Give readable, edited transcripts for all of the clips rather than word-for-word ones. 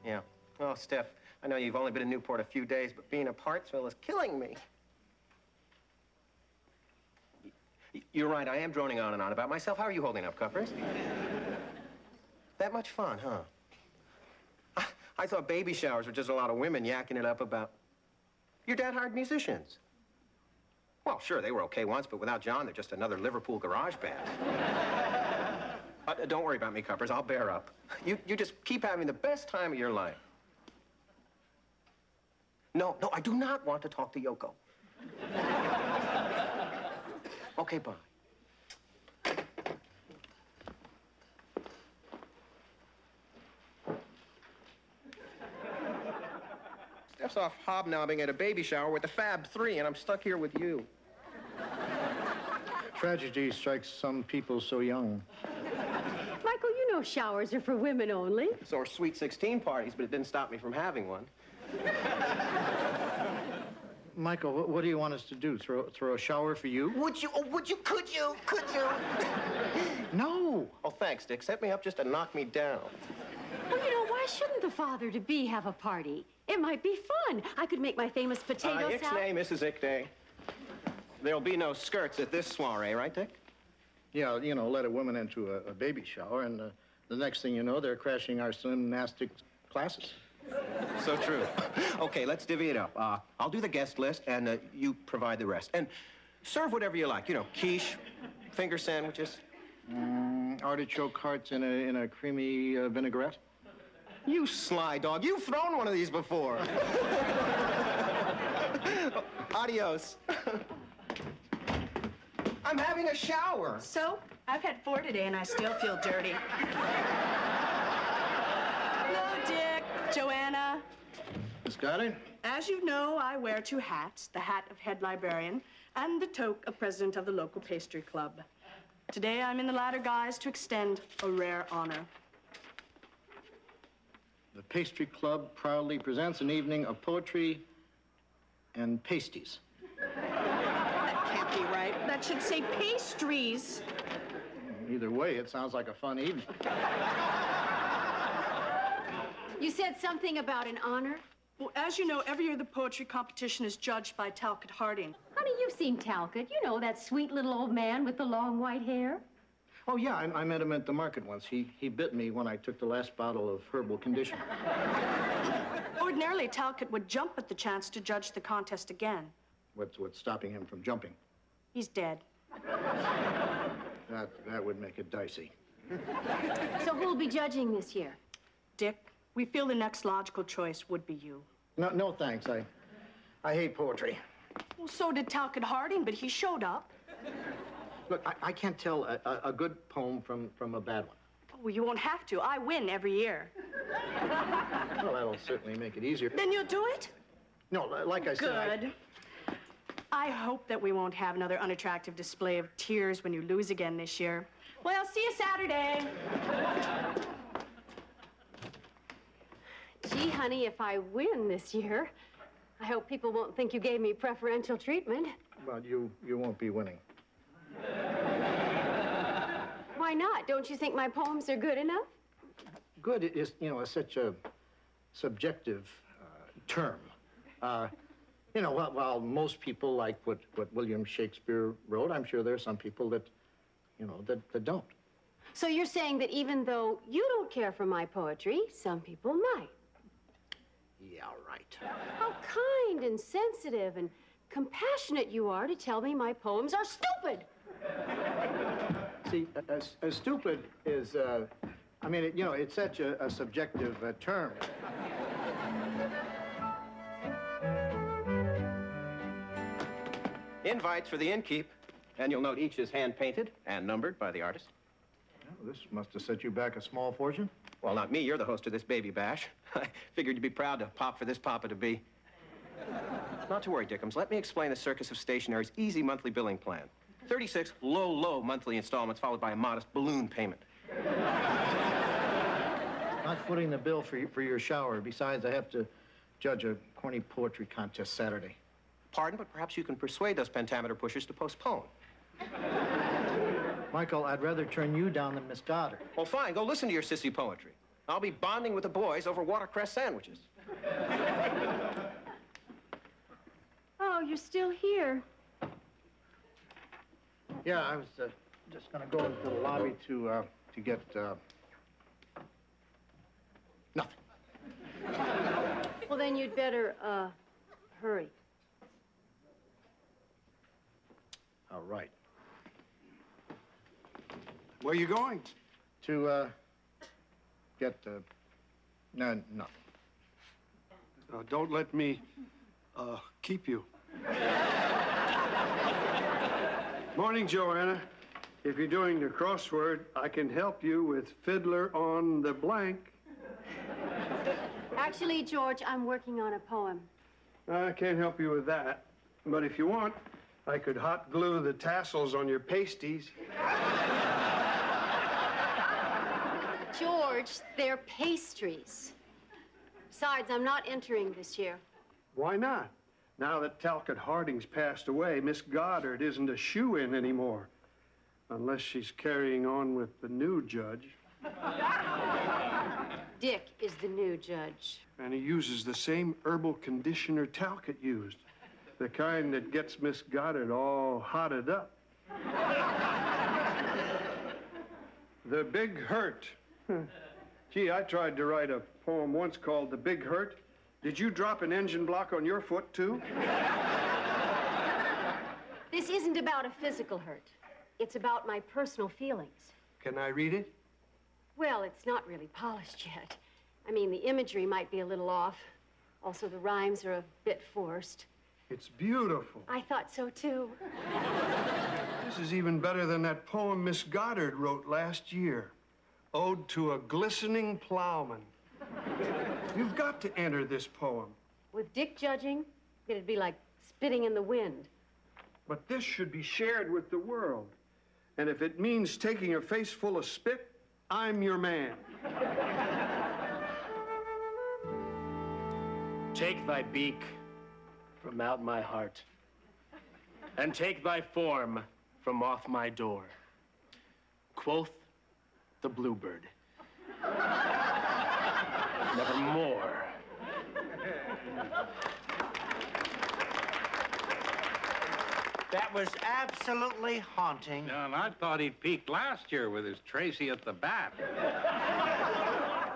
Yeah. Oh, Steph, I know you've only been in Newport a few days, but being in Parksville is killing me. You're right, I am droning on and on about myself. How are you holding up, Cuppers? That much fun, huh? I thought baby showers were just a lot of women yakking it up about... Your dad hired musicians. Well, sure, they were okay once, but without John, they're just another Liverpool garage band. Don't worry about me, Cuppers. I'll bear up. You just keep having the best time of your life. No, I do not want to talk to Yoko. Okay, bye. Steph's off hobnobbing at a baby shower with the Fab Three, and I'm stuck here with you. Tragedy strikes some people so young. Michael, you know showers are for women only. So are Sweet 16 parties, but it didn't stop me from having one. Michael, what do you want us to do? Throw a shower for you? Could you? No. Oh, thanks, Dick. Set me up just to knock me down. Well, you know, why shouldn't the father-to-be have a party? It might be fun. I could make my famous potato salad. Ixnay, Mrs. Ickday. There'll be no skirts at this soiree, right, Dick? Yeah, you know, let a woman into a baby shower, and the next thing you know, they're crashing our gymnastics classes. So true. Okay, let's divvy it up. I'll do the guest list, and you provide the rest. And serve whatever you like. You know, quiche, finger sandwiches. Artichoke hearts in a creamy vinaigrette. You sly dog. You've thrown one of these before. Adios. I'm having a shower. So, I've had 4 today, and I still feel dirty. Hello, Dick. Joanna. Miss Goddard? As you know, I wear 2 hats, the hat of head librarian and the toque of president of the local pastry club. Today, I'm in the latter guise to extend a rare honor. The pastry club proudly presents an evening of poetry and pasties. That can't be right. That should say pastries. Either way, it sounds like a fun evening. You said something about an honor? Well, as you know, every year the poetry competition is judged by Talcott Harding. Honey, you've seen Talcott. You know, that sweet little old man with the long white hair. Oh, yeah, I met him at the market once. He bit me when I took the last bottle of herbal conditioner. Ordinarily, Talcott would jump at the chance to judge the contest again. What's stopping him from jumping? He's dead. That would make it dicey. So who'll be judging this year? Dick, we feel the next logical choice would be you. No, thanks. I hate poetry. Well, so did Talcott Harding, but he showed up. Look, I can't tell a good poem from a bad one. Well, you won't have to. I win every year. Well, that'll certainly make it easier. Then you'll do it? No, like I said... Good. I hope that we won't have another unattractive display of tears when you lose again this year. Well, see you Saturday. Gee, honey, if I win this year, I hope people won't think you gave me preferential treatment. Well, you won't be winning. Why not? Don't you think my poems are good enough? Good is, you know, such a subjective term. You know, while most people like what William Shakespeare wrote, I'm sure there are some people that, you know, that don't. So you're saying that even though you don't care for my poetry, some people might? Yeah, right. How kind and sensitive and compassionate you are to tell me my poems are stupid. See, stupid is, I mean, you know, it's such a subjective term. Invites for the innkeep. And you'll note each is hand-painted and numbered by the artist. Well, this must have set you back a small fortune. Well, not me. You're the host of this baby bash. I figured you'd be proud to pop for this papa-to-be. Not to worry, Dickums. Let me explain the Circus of Stationery's easy monthly billing plan. 36 low monthly installments followed by a modest balloon payment. Not footing the bill for your shower. Besides, I have to judge a corny poetry contest Saturday. Pardon, but perhaps you can persuade those pentameter pushers to postpone. Michael, I'd rather turn you down than Miss Goddard. Well, fine. Go listen to your sissy poetry. I'll be bonding with the boys over watercress sandwiches. Oh, you're still here. Yeah, I was just going to go into the lobby to get nothing. Well, then you'd better, hurry. All right. Where are you going? To get no, nothing. Don't let me keep you. Morning, Joanna. If you're doing the crossword, I can help you with Fiddler on the Blank. Actually, George, I'm working on a poem. I can't help you with that. But if you want, I could hot glue the tassels on your pasties. George, they're pastries. Besides, I'm not entering this year. Why not? Now that Talcott Harding's passed away, Miss Goddard isn't a shoo-in anymore. Unless she's carrying on with the new judge. Dick is the new judge. And he uses the same herbal conditioner Talcott used. The kind that gets Miss Goddard all hotted up. The Big Hurt. Gee, I tried to write a poem once called The Big Hurt. Did you drop an engine block on your foot, too? This isn't about a physical hurt. It's about my personal feelings. Can I read it? Well, it's not really polished yet. I mean, the imagery might be a little off. Also, the rhymes are a bit forced. It's beautiful. I thought so, too. This is even better than that poem Miss Goddard wrote last year. Ode to a Glistening Plowman. You've got to enter this poem. With Dick judging, it'd be like spitting in the wind. But this should be shared with the world. And if it means taking a face full of spit, I'm your man. Take thy beak from out my heart, and take thy form from off my door. Quoth the bluebird, nevermore. That was absolutely haunting. And I thought he peaked last year with his Tracy at the bat.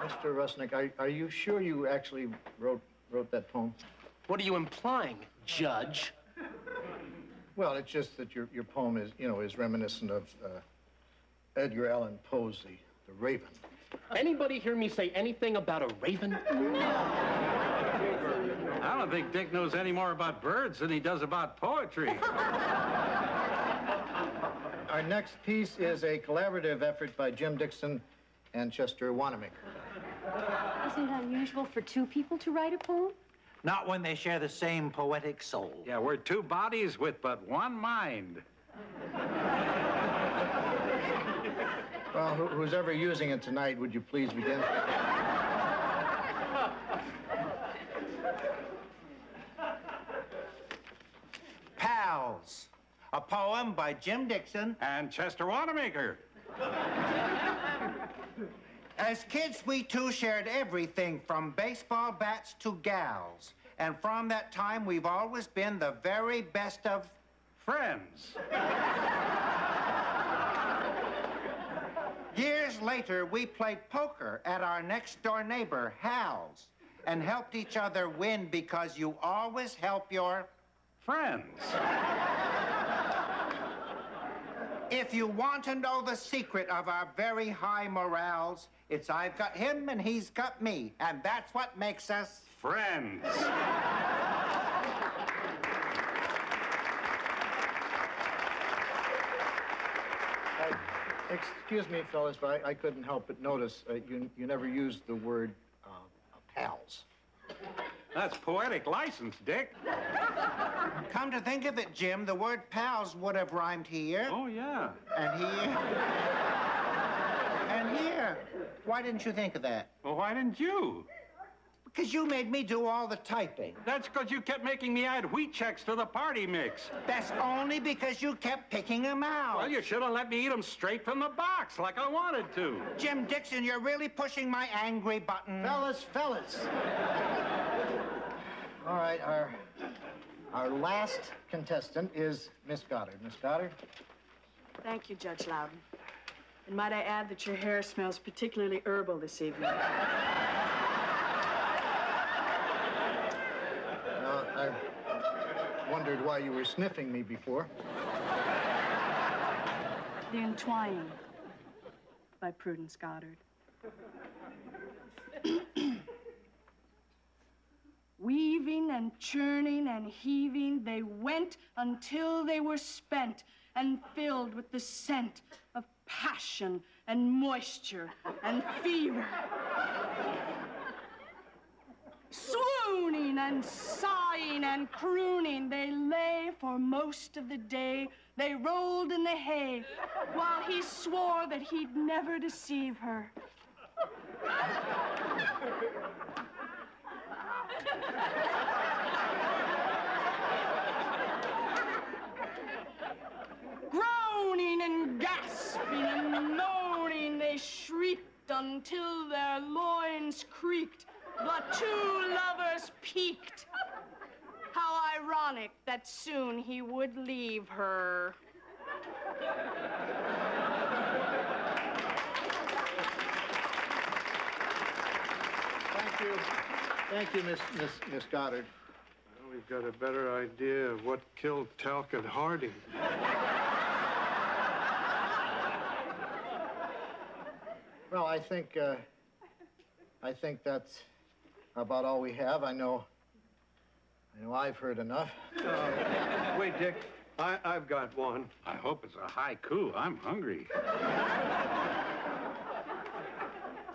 Mr. Rusnick, are you sure you actually wrote that poem? What are you implying, Judge? Well, it's just that your poem is, is reminiscent of Edgar Allan Poe's The Raven. Anybody hear me say anything about a raven? I don't think Dick knows any more about birds than he does about poetry. Our next piece is a collaborative effort by Jim Dixon and Chester Wanamaker. Isn't it unusual for two people to write a poem? Not when they share the same poetic soul. Yeah, we're two bodies with but one mind. Well, who's ever using it tonight, would you please begin? Pals, a poem by Jim Dixon. And Chester Wanamaker. As kids, we too shared everything from baseball bats to gals. And from that time, we've always been the very best of Friends. Years later, we played poker at our next-door neighbor, Hal's, and helped each other win because you always help your... Friends. If you want to know the secret of our very high morals, it's I've got him and he's got me, and that's what makes us... Friends. Excuse me, fellas, but I couldn't help but notice you never used the word pals. That's poetic license, Dick. Come to think of it, Jim, the word pals would have rhymed here. Oh, yeah. And here. And here. Why didn't you think of that? Well, why didn't you? Because you made me do all the typing. That's because you kept making me add wheat checks to the party mix. That's only because you kept picking them out. Well, you should have let me eat them straight from the box like I wanted to. Jim Dixon, you're really pushing my angry button. Fellas. All right, our last contestant is Miss Goddard. Miss Goddard? Thank you, Judge Loudon. And might I add that your hair smells particularly herbal this evening. I wondered why you were sniffing me before. The Entwining by Prudence Goddard. Weaving and churning and heaving, they went until they were spent and filled with the scent of passion and moisture and fever. Swooning and sighing and crooning, they lay for most of the day. They rolled in the hay while he swore that he'd never deceive her. Groaning and gasping and moaning, they shrieked until their loins creaked. The two lovers peaked. How ironic that soon he would leave her. Thank you, Miss Goddard. Well, we've got a better idea of what killed Talcott Harding. Well, I think that's about all we have. I know I've heard enough. Wait, Dick. I've got one. I hope it's a haiku. I'm hungry.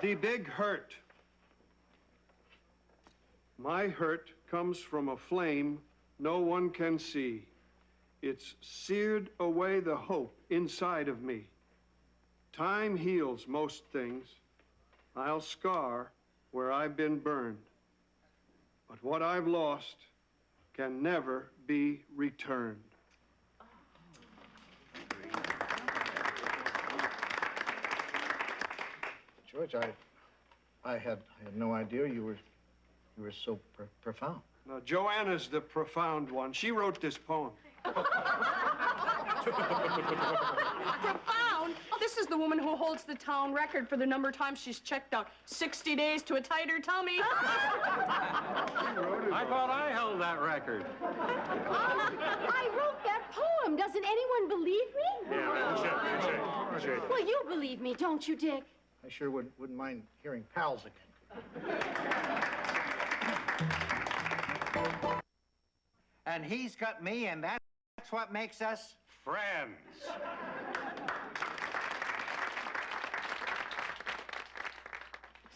The big hurt. My hurt comes from a flame no one can see. It's seared away the hope inside of me. Time heals most things. I'll scar where I've been burned. But what I've lost can never be returned. George, I had no idea you were so profound. Now, Joanna's the profound one. She wrote this poem. Profound? This is the woman who holds the town record for the number of times she's checked out 60 days to a tighter tummy. I thought I held that record. I wrote that poem. Doesn't anyone believe me? Yeah, we should. Well, you believe me, don't you, Dick? I sure wouldn't mind hearing pals again. And he's got me, and that's what makes us Friends.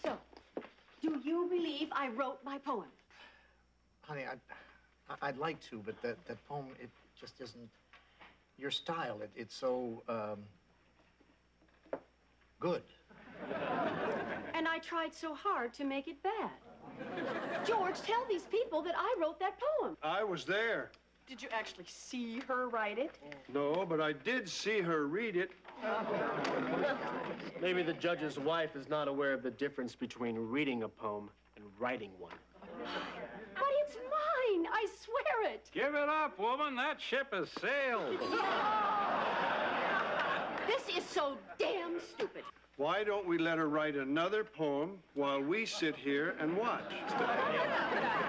So, do you believe I wrote my poem? Honey, I'd like to, but that poem, it just isn't your style. It's so good. And I tried so hard to make it bad. George, tell these people that I wrote that poem. I was there. Did you actually see her write it? No, but I did see her read it. Maybe the judge's wife is not aware of the difference between reading a poem and writing one. But it's mine. I swear it. Give it up, woman. That ship has sailed. This is so damn stupid. Why don't we let her write another poem while we sit here and watch?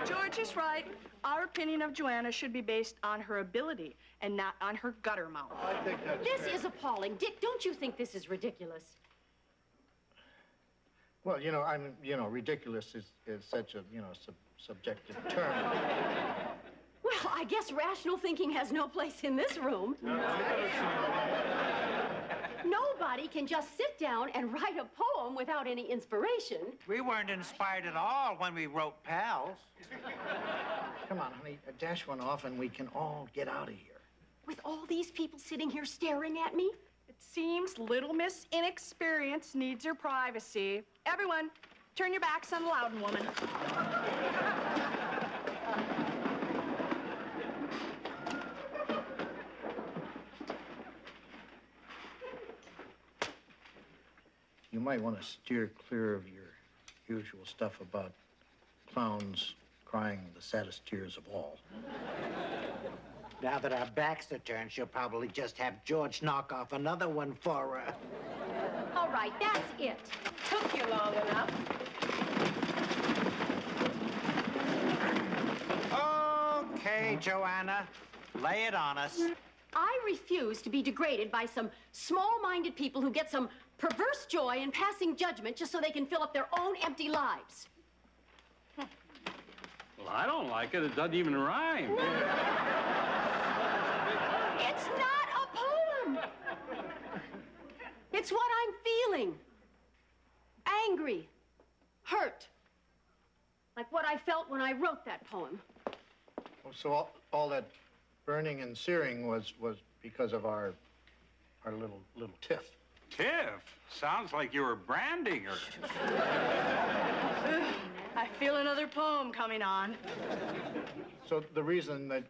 George is right. Our opinion of Joanna should be based on her ability and not on her gutter mouth. I think that's This fair. is appalling. Dick, don't you think this is ridiculous? Well, ridiculous is such a, subjective term. Well, I guess rational thinking has no place in this room. Nobody can just sit down and write a poem without any inspiration. We weren't inspired at all when we wrote Pals. Come on, honey, dash one off and we can all get out of here. With all these people sitting here staring at me? It seems Little Miss Inexperience needs her privacy. Everyone, turn your backs on the Loudon woman. You might want to steer clear of your usual stuff about clowns crying the saddest tears of all. Now that our backs are turned, she'll probably just have George knock off another one for her. All right, that's it. Took you long enough. Okay, Joanna, lay it on us. I refuse to be degraded by some small-minded people who get some perverse joy in passing judgment just so they can fill up their own empty lives. Well, I don't like it. It doesn't even rhyme. It's not a poem. It's what I'm feeling. Angry. Hurt. Like what I felt when I wrote that poem. So all that burning and searing was because of our little tiff. Tiff, sounds like you were branding her. I feel another poem coming on. So the reason that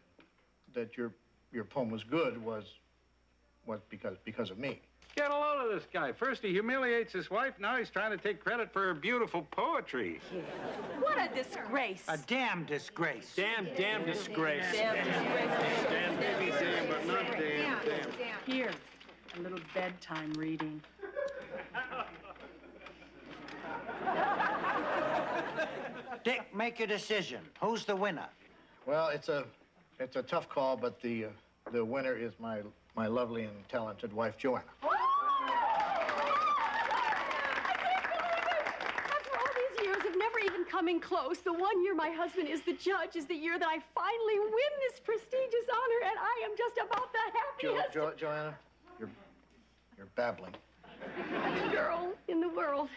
your poem was good was because of me. Get a load of this guy. First he humiliates his wife, now he's trying to take credit for her beautiful poetry. What a disgrace. A damn disgrace. Damn disgrace. Damn, maybe damn, but not damn. Here, a little bedtime reading. Dick, make your decision. Who's the winner? Well, it's a tough call, but the winner is my lovely and talented wife, Joanna. After all these years of never even coming close, the one year my husband is the judge is the year that I finally win this prestigious honor, and I am just about the happiest Joanna, you're babbling. girl in the world.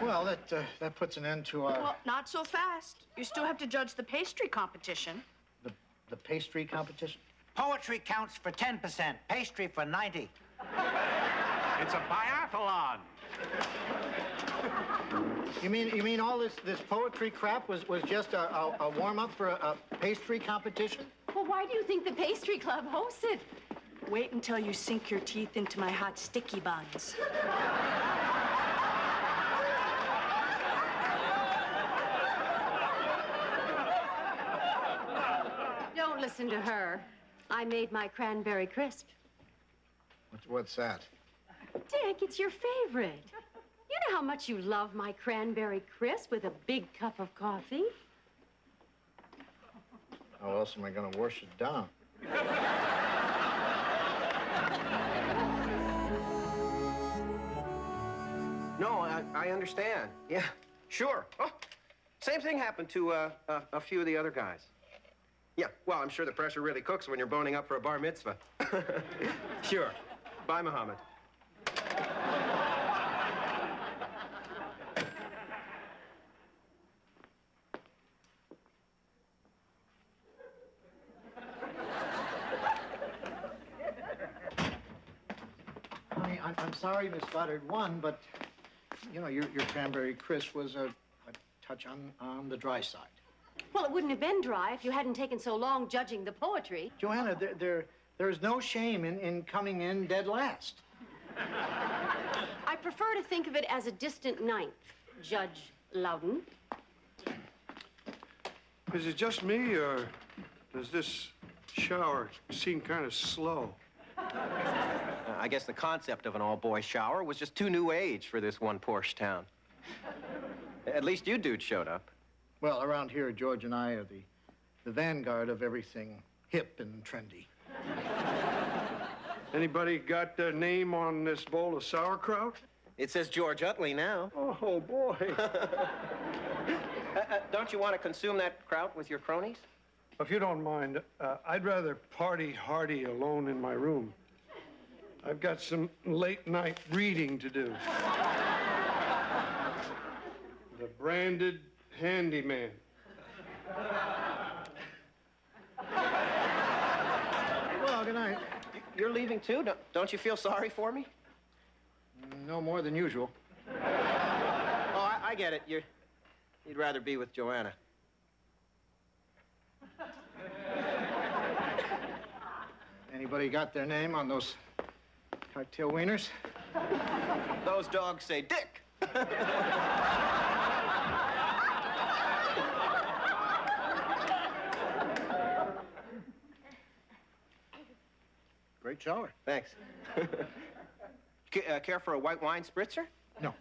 Well, that puts an end to our... Well, not so fast. You still have to judge the pastry competition. The pastry competition? Poetry counts for 10%, pastry for 90. It's a biathlon. You mean all this poetry crap was just a warm-up for a pastry competition? Well, why do you think the pastry club hosts it? Wait until you sink your teeth into my hot sticky buns. Don't listen to her. I made my cranberry crisp. What's that? Dick, it's your favorite. You know how much you love my cranberry crisp with a big cup of coffee? How else am I going to wash it down? No, I understand. Yeah, sure. Oh, same thing happened to a few of the other guys. Yeah, well, I'm sure the pressure really cooks when you're boning up for a bar mitzvah. Sure. Bye, Muhammad. Honey, I'm sorry Miss Goddard won, but, you know, your cranberry crisp was a touch on the dry side. Well, it wouldn't have been dry if you hadn't taken so long judging the poetry. Joanna, there's no shame in coming in dead last. I prefer to think of it as a distant ninth, Judge Loudon. Is it just me, or does this shower seem kind of slow? I guess the concept of an all-boys shower was just too new age for this one Porsche town. At least you dudes showed up. Well, around here, George and I are the vanguard of everything hip and trendy. Anybody got their name on this bowl of sauerkraut? It says George Utley now. Oh, boy. Don't you want to consume that kraut with your cronies? If you don't mind, I'd rather party hardy alone in my room. I've got some late-night reading to do. The Branded Handyman. Well, good night. You're leaving too? Don't you feel sorry for me? No more than usual. Oh, I get it. You'd rather be with Joanna. Anybody got their name on those cocktail wieners? Those dogs say Dick. Great shower. Thanks. Care for a white wine spritzer? No.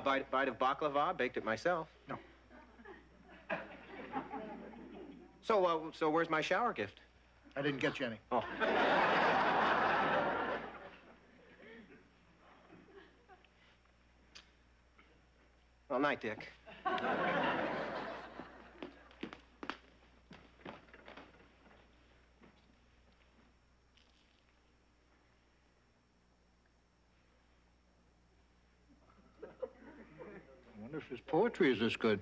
Bite of baklava, baked it myself. No. So where's my shower gift? I didn't get you any. Oh. Well, night, Dick. I wonder if his poetry is this good.